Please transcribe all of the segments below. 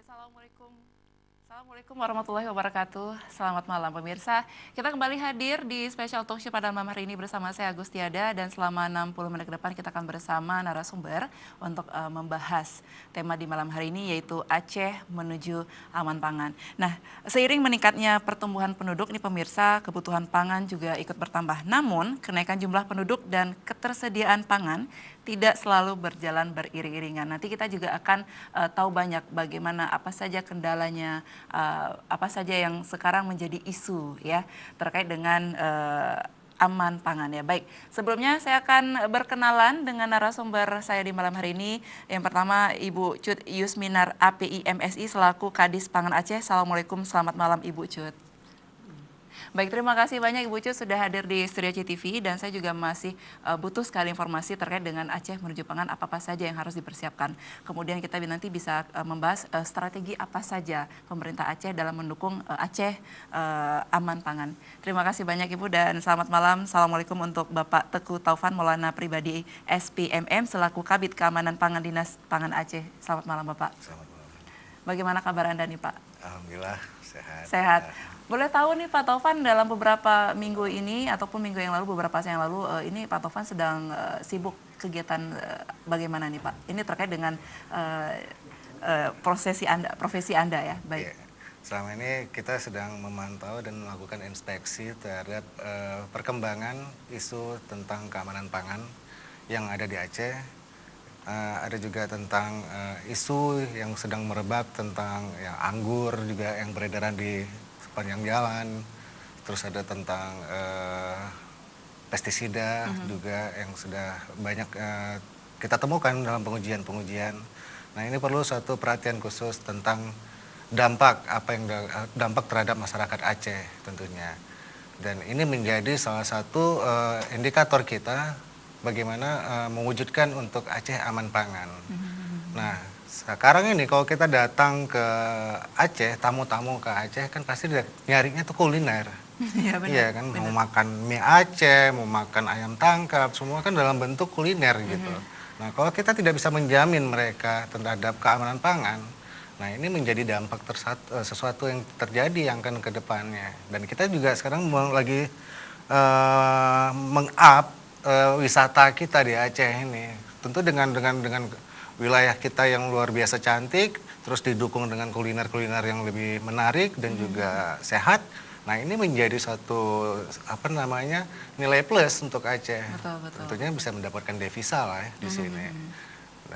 Assalamualaikum. Assalamualaikum warahmatullahi wabarakatuh. Selamat malam pemirsa. Kita kembali hadir di Special Talk Show pada malam hari ini bersama saya Agustiada dan selama 60 menit ke depan kita akan bersama narasumber untuk membahas tema di malam hari ini yaitu Aceh menuju aman pangan. Nah, seiring meningkatnya pertumbuhan penduduk ini pemirsa, kebutuhan pangan juga ikut bertambah. Namun, kenaikan jumlah penduduk dan ketersediaan pangan tidak selalu berjalan beriring-iringan. Nanti kita juga akan tahu banyak bagaimana apa saja kendalanya, apa saja yang sekarang menjadi isu ya terkait dengan aman pangan ya. Baik, sebelumnya saya akan berkenalan dengan narasumber saya di malam hari ini. Yang pertama Ibu Cut Yusminar API MSI selaku Kadis Pangan Aceh. Assalamualaikum, selamat malam Ibu Cut. Baik, terima kasih banyak Ibu Cut sudah hadir di Studio CTV dan saya juga masih butuh sekali informasi terkait dengan Aceh menuju pangan apa saja yang harus dipersiapkan. Kemudian kita nanti bisa membahas strategi apa saja pemerintah Aceh dalam mendukung Aceh aman pangan. Terima kasih banyak Ibu dan selamat malam. Assalamualaikum untuk Bapak Teguh Taufan Maulana Pribadi SPMM selaku Kabid Keamanan Pangan Dinas Pangan Aceh. Selamat malam Bapak. Selamat malam. Bagaimana kabar Anda nih Pak? Alhamdulillah sehat. Sehat. Boleh tahu nih Pak Taufan dalam beberapa minggu ini ataupun minggu yang lalu, beberapa saat yang lalu ini Pak Taufan sedang sibuk kegiatan bagaimana nih Pak? Ini terkait dengan profesi Anda ya, baik. Ya, selama ini kita sedang memantau dan melakukan inspeksi terhadap perkembangan isu tentang keamanan pangan yang ada di Aceh. Ada juga tentang isu yang sedang merebak tentang ya, anggur juga yang beredaran di sepanjang jalan. Terus ada tentang pestisida juga yang sudah banyak kita temukan dalam pengujian-pengujian. Nah, ini perlu satu perhatian khusus tentang dampak terhadap masyarakat Aceh tentunya. Dan ini menjadi salah satu indikator kita bagaimana mewujudkan untuk Aceh aman pangan. Nah, sekarang ini kalau kita datang ke Aceh, tamu-tamu ke Aceh kan pasti nyarinya tuh kuliner. Iya benar. Iya kan, benar. mau makan mie Aceh, mau makan ayam tangkap, semua kan dalam bentuk kuliner gitu. Nah, kalau kita tidak bisa menjamin mereka terhadap keamanan pangan, nah ini menjadi dampak sesuatu yang terjadi yang akan ke depannya. Dan kita juga sekarang lagi meng-up wisata kita di Aceh ini. Tentu dengan wilayah kita yang luar biasa cantik, terus didukung dengan kuliner-kuliner yang lebih menarik dan juga sehat. Nah, ini menjadi satu nilai plus untuk Aceh. Betul, betul. Tentunya bisa mendapatkan devisa lah ya di sini.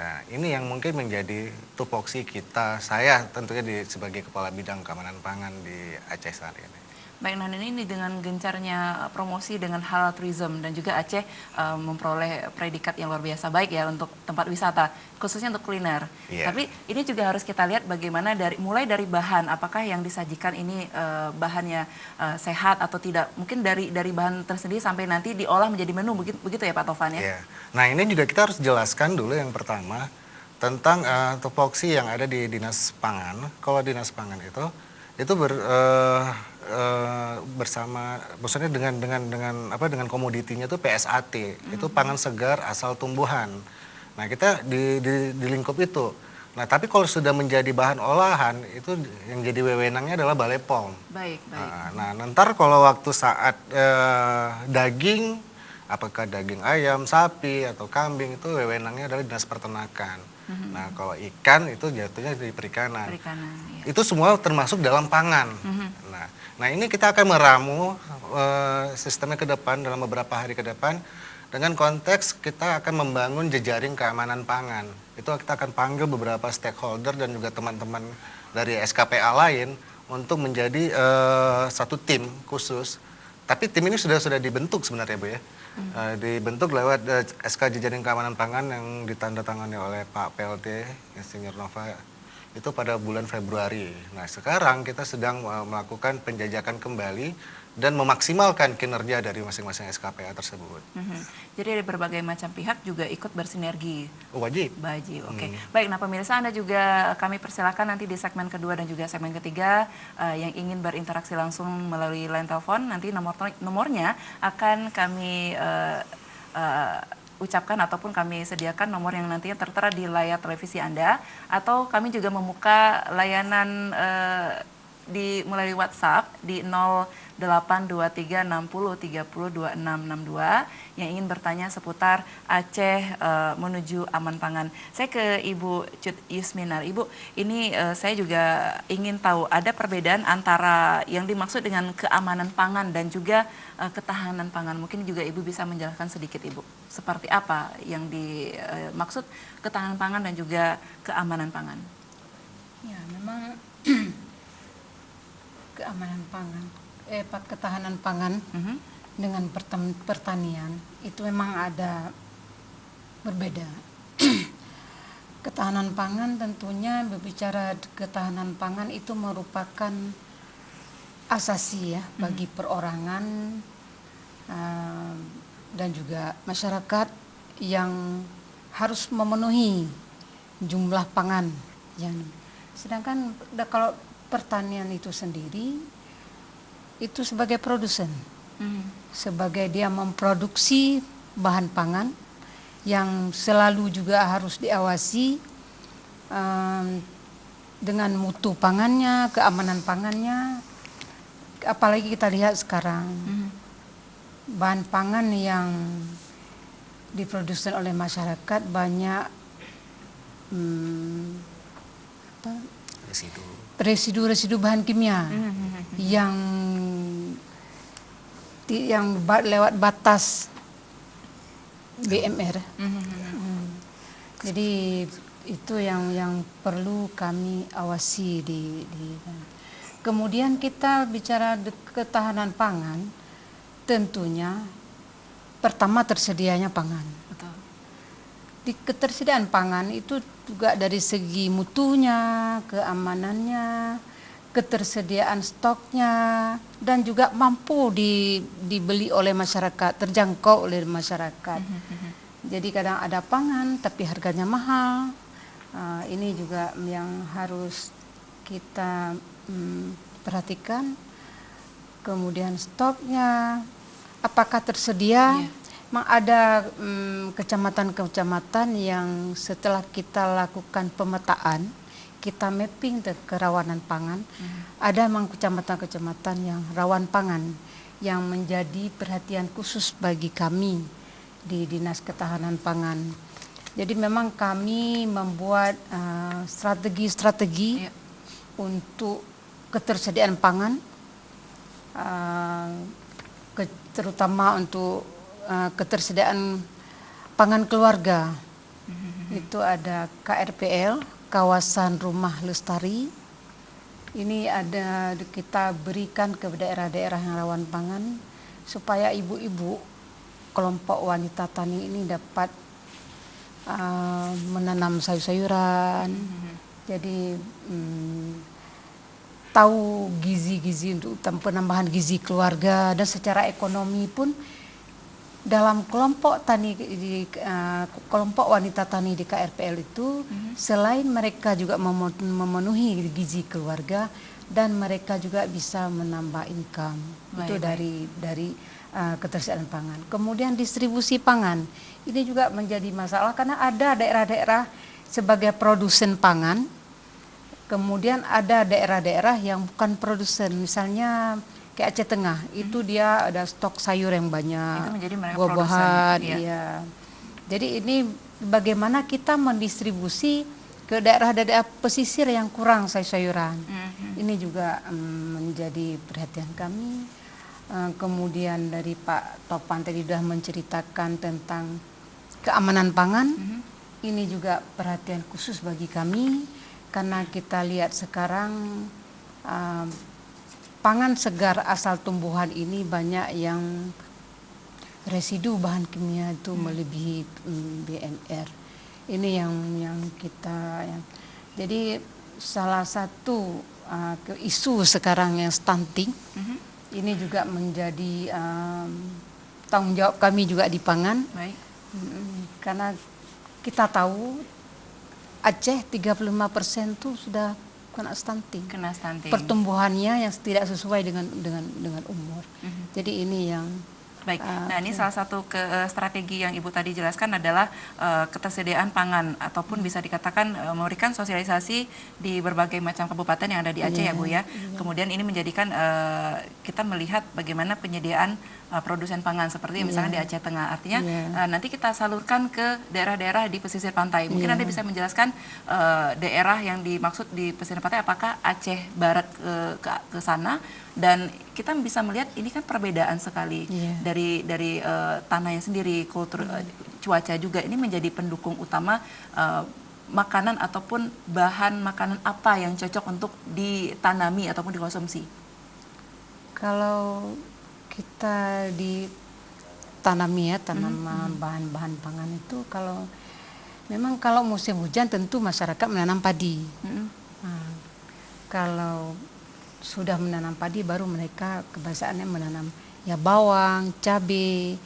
Nah, ini yang mungkin menjadi tupoksi kita, saya tentunya sebagai Kepala Bidang Keamanan Pangan di Aceh saat ini. Baik, nah ini dengan gencarnya promosi dengan halal tourism dan juga Aceh memperoleh predikat yang luar biasa baik ya untuk tempat wisata, khususnya untuk kuliner. Yeah. Tapi ini juga harus kita lihat bagaimana mulai dari bahan, apakah yang disajikan ini bahannya sehat atau tidak. Mungkin dari bahan tersendiri sampai nanti diolah menjadi menu, begitu ya Pak Taufan ya? Yeah. Nah, ini juga kita harus jelaskan dulu yang pertama tentang tupoksi yang ada di Dinas Pangan. Kalau Dinas Pangan itu bersama, maksudnya dengan komoditinya itu PSAT, itu pangan segar asal tumbuhan. Nah, kita di lingkup itu. Nah, tapi kalau sudah menjadi bahan olahan itu yang jadi wewenangnya adalah Balai POM. Baik. Nah, ntar kalau waktu saat daging, apakah daging ayam, sapi atau kambing, itu wewenangnya adalah Dinas Peternakan. Nah, kalau ikan itu jatuhnya di perikanan. Iya. Itu semua termasuk dalam pangan. Nah, ini kita akan meramu sistemnya ke depan dalam beberapa hari ke depan dengan konteks kita akan membangun jejaring keamanan pangan. Itu kita akan panggil beberapa stakeholder dan juga teman-teman dari SKPA lain untuk menjadi satu tim khusus. Tapi tim ini sudah dibentuk sebenarnya Bu ya. Dibentuk lewat SK Jejaring Keamanan Pangan yang ditandatangani oleh Pak PLT Insinyur Nova itu pada bulan Februari. Nah, sekarang kita sedang melakukan penjajakan kembali dan memaksimalkan kinerja dari masing-masing SKPA tersebut. Jadi dari berbagai macam pihak juga ikut bersinergi. Wajib. Oke. Baik, nah pemirsa Anda juga kami persilakan nanti di segmen kedua dan juga segmen ketiga yang ingin berinteraksi langsung melalui line telepon, nanti nomornya akan kami ucapkan ataupun kami sediakan nomor yang nantinya tertera di layar televisi Anda, atau kami juga membuka layanan di melalui WhatsApp di 082360302662 yang ingin bertanya seputar Aceh menuju aman pangan. Saya ke Ibu Cut Yusminar. Ibu, ini saya juga ingin tahu ada perbedaan antara yang dimaksud dengan keamanan pangan dan juga ketahanan pangan. Mungkin juga Ibu bisa menjelaskan sedikit, Ibu. Seperti apa yang dimaksud ketahanan pangan dan juga keamanan pangan? Ya, memang ketahanan pangan dengan pertanian itu memang ada berbeda. Ketahanan pangan tentunya berbicara ketahanan pangan itu merupakan asasi ya bagi perorangan dan juga masyarakat yang harus memenuhi jumlah pangan yang sedangkan kalau pertanian itu sendiri itu sebagai produsen, sebagai dia memproduksi bahan pangan yang selalu juga harus diawasi dengan mutu pangannya, keamanan pangannya. Apalagi kita lihat sekarang bahan pangan yang diproduksi oleh masyarakat banyak residu bahan kimia yang lewat batas BMR. Jadi itu yang perlu kami awasi Kemudian kita bicara ketahanan pangan, tentunya pertama tersedianya pangan. Betul. Di ketersediaan pangan itu juga dari segi mutunya, keamanannya, ketersediaan stoknya, dan juga mampu dibeli oleh masyarakat, terjangkau oleh masyarakat. Jadi kadang ada pangan tapi harganya mahal. Ini juga yang harus kita perhatikan. Kemudian stoknya, apakah tersedia? Memang ada kecamatan-kecamatan yang setelah kita lakukan pemetaan, kita mapping kerawanan pangan, ada memang kecamatan-kecamatan yang rawan pangan yang menjadi perhatian khusus bagi kami di Dinas Ketahanan Pangan. Jadi memang kami membuat strategi-strategi untuk ketersediaan pangan, terutama untuk ketersediaan pangan keluarga. Itu ada KRPL, Kawasan Rumah Lestari. Ini ada kita berikan ke daerah-daerah yang rawan pangan supaya ibu-ibu kelompok wanita tani ini dapat menanam sayur-sayuran. Jadi tahu gizi-gizi untuk penambahan gizi keluarga, dan secara ekonomi pun dalam kelompok tani kelompok wanita tani di KRPL itu selain mereka juga memenuhi gizi keluarga, dan mereka juga bisa menambah income. Itu dari ketersediaan pangan. Kemudian distribusi pangan ini juga menjadi masalah karena ada daerah-daerah sebagai produsen pangan, kemudian ada daerah-daerah yang bukan produsen, misalnya kayak Aceh Tengah, itu dia ada stok sayur yang banyak, buah-buahan, iya. Jadi ini bagaimana kita mendistribusi ke daerah-daerah pesisir yang kurang sayur-sayuran. Ini juga menjadi perhatian kami. Kemudian dari Pak Topan tadi sudah menceritakan tentang keamanan pangan. Ini juga perhatian khusus bagi kami karena kita lihat sekarang pangan segar asal tumbuhan ini banyak yang residu bahan kimia itu melebihi BMR. Ini yang kita jadi salah satu isu sekarang yang stunting. Ini juga menjadi tanggung jawab kami juga di pangan. Karena kita tahu Aceh 35% itu sudah kena stunting. Pertumbuhannya yang tidak sesuai dengan umur. Jadi ini yang Baik, nah ini salah satu strategi yang Ibu tadi jelaskan adalah ketersediaan pangan ataupun bisa dikatakan memberikan sosialisasi di berbagai macam kabupaten yang ada di Aceh ya Bu ya. Kemudian ini menjadikan kita melihat bagaimana penyediaan produsen pangan seperti misalnya di Aceh Tengah. Artinya nanti kita salurkan ke daerah-daerah di pesisir pantai. Mungkin Anda bisa menjelaskan daerah yang dimaksud di pesisir pantai apakah Aceh Barat ke sana, dan kita bisa melihat ini kan perbedaan sekali dari tanahnya sendiri, kultur, cuaca juga. Ini menjadi pendukung utama makanan ataupun bahan makanan apa yang cocok untuk ditanami ataupun dikonsumsi. Kalau kita ditanami ya, tanaman bahan-bahan pangan itu, memang kalau musim hujan tentu masyarakat menanam padi. Nah, kalau sudah menanam padi baru mereka kebiasaannya menanam ya bawang, cabai,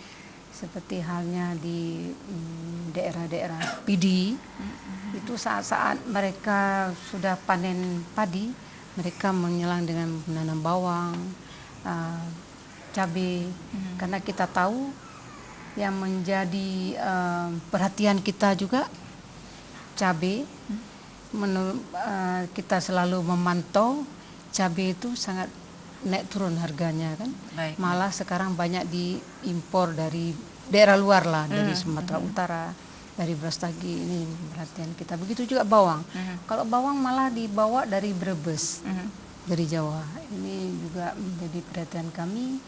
seperti halnya di daerah-daerah pidi. Itu saat-saat mereka sudah panen padi, mereka menyelang dengan menanam bawang, cabai, karena kita tahu yang menjadi perhatian kita juga cabai. Kita selalu memantau cabai itu sangat naik turun harganya kan. Malah sekarang banyak diimpor dari daerah luar lah, dari Sumatera Utara, dari Brastagi. Ini perhatian kita. Begitu juga bawang. Kalau bawang malah dibawa dari Brebes, dari Jawa. Ini juga menjadi perhatian kami.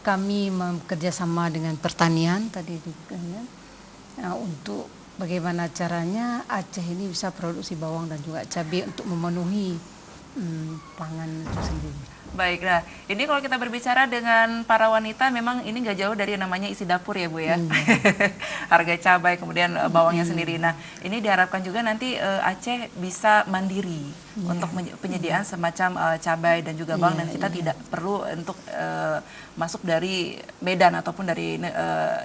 Kami bekerja sama dengan pertanian tadi untuk bagaimana caranya Aceh ini bisa produksi bawang dan juga cabai untuk memenuhi pangan itu sendiri. Baik, nah ini kalau kita berbicara dengan para wanita memang ini nggak jauh dari yang namanya isi dapur ya Bu ya. Harga cabai kemudian bawangnya sendiri. Nah ini diharapkan juga nanti Aceh bisa mandiri untuk penyediaan semacam cabai dan juga bawang, dan kita tidak perlu untuk masuk dari Medan ataupun dari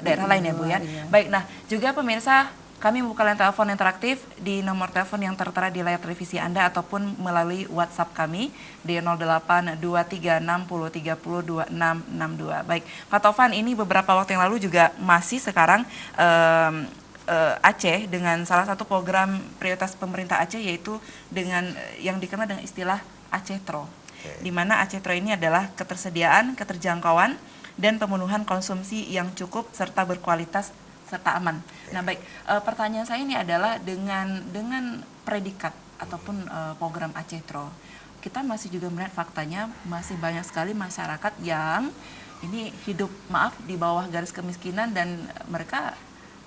daerah lain ya Bu ya. Baik, nah juga pemirsa, kami membuka line telepon interaktif di nomor telepon yang tertera di layar televisi Anda ataupun melalui WhatsApp kami di 082360302662. Baik, Pak Taufan, ini beberapa waktu yang lalu juga masih sekarang Aceh dengan salah satu program prioritas pemerintah Aceh, yaitu dengan yang dikenal dengan istilah Aceh Tro. Di mana Aceh Tro ini adalah ketersediaan, keterjangkauan, dan pemenuhan konsumsi yang cukup serta berkualitas serta aman. Nah baik, pertanyaan saya ini adalah dengan predikat ataupun program Aceh Tro, kita masih juga melihat faktanya masih banyak sekali masyarakat yang ini hidup di bawah garis kemiskinan dan mereka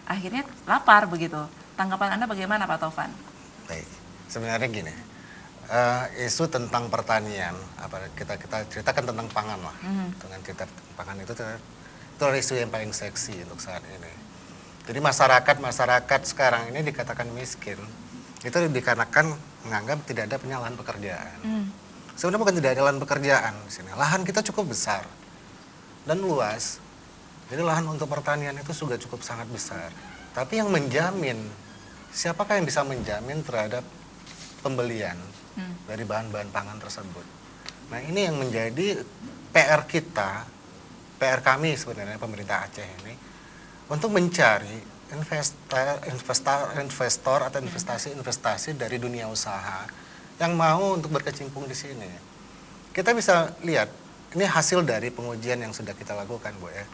akhirnya lapar begitu. Tanggapan Anda bagaimana Pak Taufan? Baik, sebenarnya gini, isu tentang pertanian, kita ceritakan tentang pangan lah. Dengan cerita pangan itu isu yang paling seksi untuk saat ini. Jadi masyarakat sekarang ini dikatakan miskin, itu dikarenakan menganggap tidak ada lahan pekerjaan. Sebenarnya bukan tidak ada lahan pekerjaan di sini. Lahan kita cukup besar dan luas. Jadi lahan untuk pertanian itu sudah cukup sangat besar. Tapi yang menjamin, siapakah yang bisa menjamin terhadap pembelian dari bahan-bahan pangan tersebut? Nah ini yang menjadi PR kita, PR kami sebenarnya pemerintah Aceh ini, untuk mencari investor atau investasi dari dunia usaha yang mau untuk berkecimpung di sini. Kita bisa lihat, ini hasil dari pengujian yang sudah kita lakukan, Bu ya.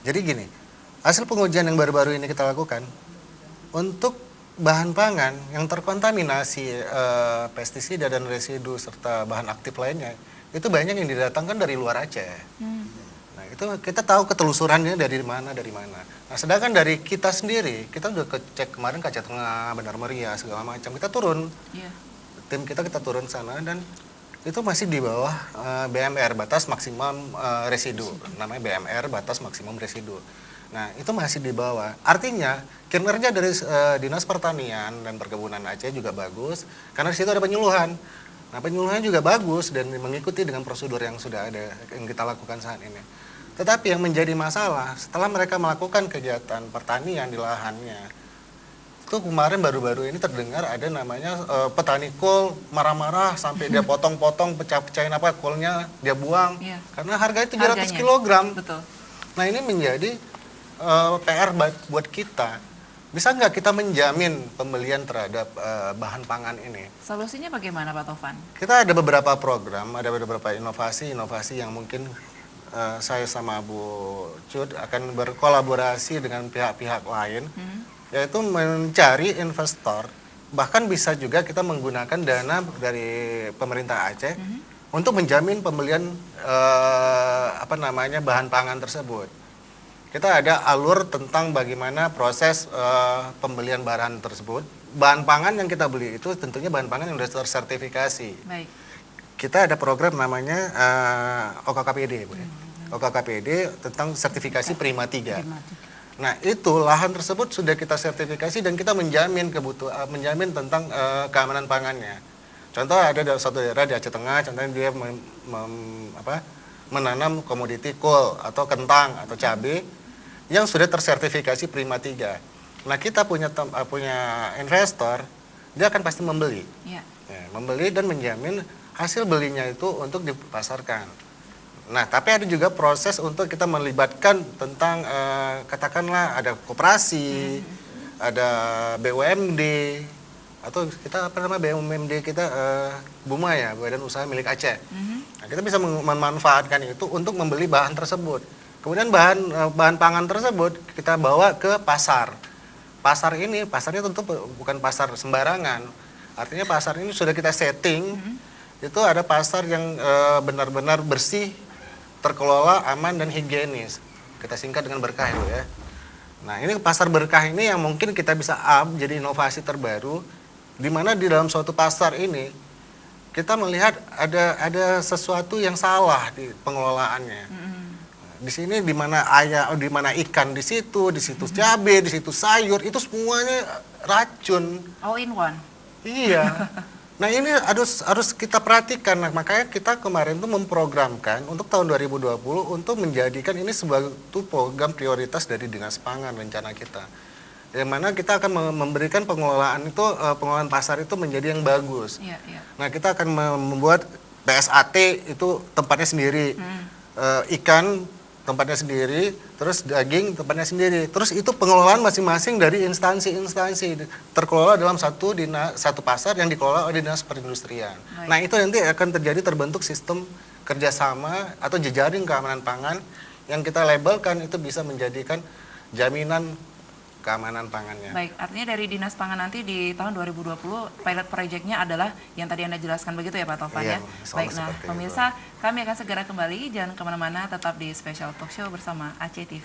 Jadi gini, hasil pengujian yang baru-baru ini kita lakukan, untuk bahan pangan yang terkontaminasi pestisida dan residu serta bahan aktif lainnya, itu banyak yang didatangkan dari luar Aceh. Nah, itu kita tahu ketelusurannya dari mana. Nah, sedangkan dari kita sendiri, kita udah cek kemarin ke Aceh Tengah, Bandar Meriah, segala macam. Kita turun, tim kita turun sana dan itu masih di bawah BMR, batas maksimum residu. Namanya BMR, batas maksimum residu. Nah, itu masih di bawah. Artinya, kinerja dari Dinas Pertanian dan Perkebunan Aceh juga bagus, karena di situ ada penyuluhan. Nah, penyuluhannya juga bagus dan mengikuti dengan prosedur yang sudah ada, yang kita lakukan saat ini. Tetapi yang menjadi masalah, setelah mereka melakukan kegiatan pertanian di lahannya, itu kemarin baru-baru ini terdengar ada namanya petani kol marah-marah sampai dia potong-potong, pecah-pecahin apa kolnya dia buang Iya. karena harganya 300 Harganya. kilogram. Betul. Nah ini menjadi PR buat kita. Bisa nggak kita menjamin pembelian terhadap bahan pangan ini? Solusinya bagaimana Pak Tovan? Kita ada beberapa program, ada beberapa inovasi yang mungkin saya sama Bu Cud akan berkolaborasi dengan pihak-pihak lain, yaitu mencari investor. Bahkan bisa juga kita menggunakan dana dari pemerintah Aceh untuk menjamin pembelian bahan pangan tersebut. Kita ada alur tentang bagaimana proses pembelian barang tersebut. Bahan pangan yang kita beli itu tentunya bahan pangan yang sudah tersertifikasi. Baik. Kita ada program namanya OKKPD, Bu. OKKPD tentang sertifikasi Prima 3. Nah, itu lahan tersebut sudah kita sertifikasi dan kita menjamin menjamin tentang keamanan pangannya. Contoh ada satu daerah di Aceh Tengah, contohnya dia menanam komoditi kol atau kentang atau cabai yang sudah tersertifikasi Prima 3. Nah, kita punya investor, dia akan pasti membeli. Ya. Ya, membeli dan menjamin hasil belinya itu untuk dipasarkan. Nah, tapi ada juga proses untuk kita melibatkan tentang katakanlah ada koperasi, ada BUMD atau kita BUMD kita BUMA ya, Badan Usaha Milik Aceh. Nah, kita bisa memanfaatkan itu untuk membeli bahan tersebut. Kemudian bahan pangan tersebut kita bawa ke pasar. Pasarnya tentu bukan pasar sembarangan. Artinya pasar ini sudah kita setting. Itu ada pasar yang benar-benar bersih, terkelola, aman dan higienis. Kita singkat dengan berkah itu ya. Nah, ini pasar berkah ini yang mungkin kita bisa jadi inovasi terbaru, di mana di dalam suatu pasar ini kita melihat ada sesuatu yang salah di pengelolaannya. Di sini di mana ikan di situ cabai, di situ sayur, itu semuanya racun. All in one. Iya. Nah ini harus kita perhatikan. Nah, makanya kita kemarin tuh memprogramkan untuk tahun 2020 untuk menjadikan ini sebagai program prioritas dari Dinas Pangan rencana kita. Yang mana kita akan memberikan pengelolaan pasar itu menjadi yang bagus. Iya, iya. Nah kita akan membuat PSAT itu tempatnya sendiri, ikan tempatnya sendiri, terus daging tempatnya sendiri. Terus itu pengelolaan masing-masing dari instansi-instansi terkelola dalam satu pasar yang dikelola oleh Dinas Perindustrian. Baik. Nah itu nanti akan terbentuk sistem kerjasama atau jejaring keamanan pangan yang kita labelkan itu bisa menjadikan jaminan keamanan pangannya. Baik, artinya dari Dinas Pangan nanti di tahun 2020 pilot project-nya adalah yang tadi Anda jelaskan begitu ya Pak Tovan Iya, ya? insya Allah Baik, nah seperti itu. pemirsa kami akan segera kembali, jangan kemana-mana, tetap di Special Talk Show bersama Aceh TV.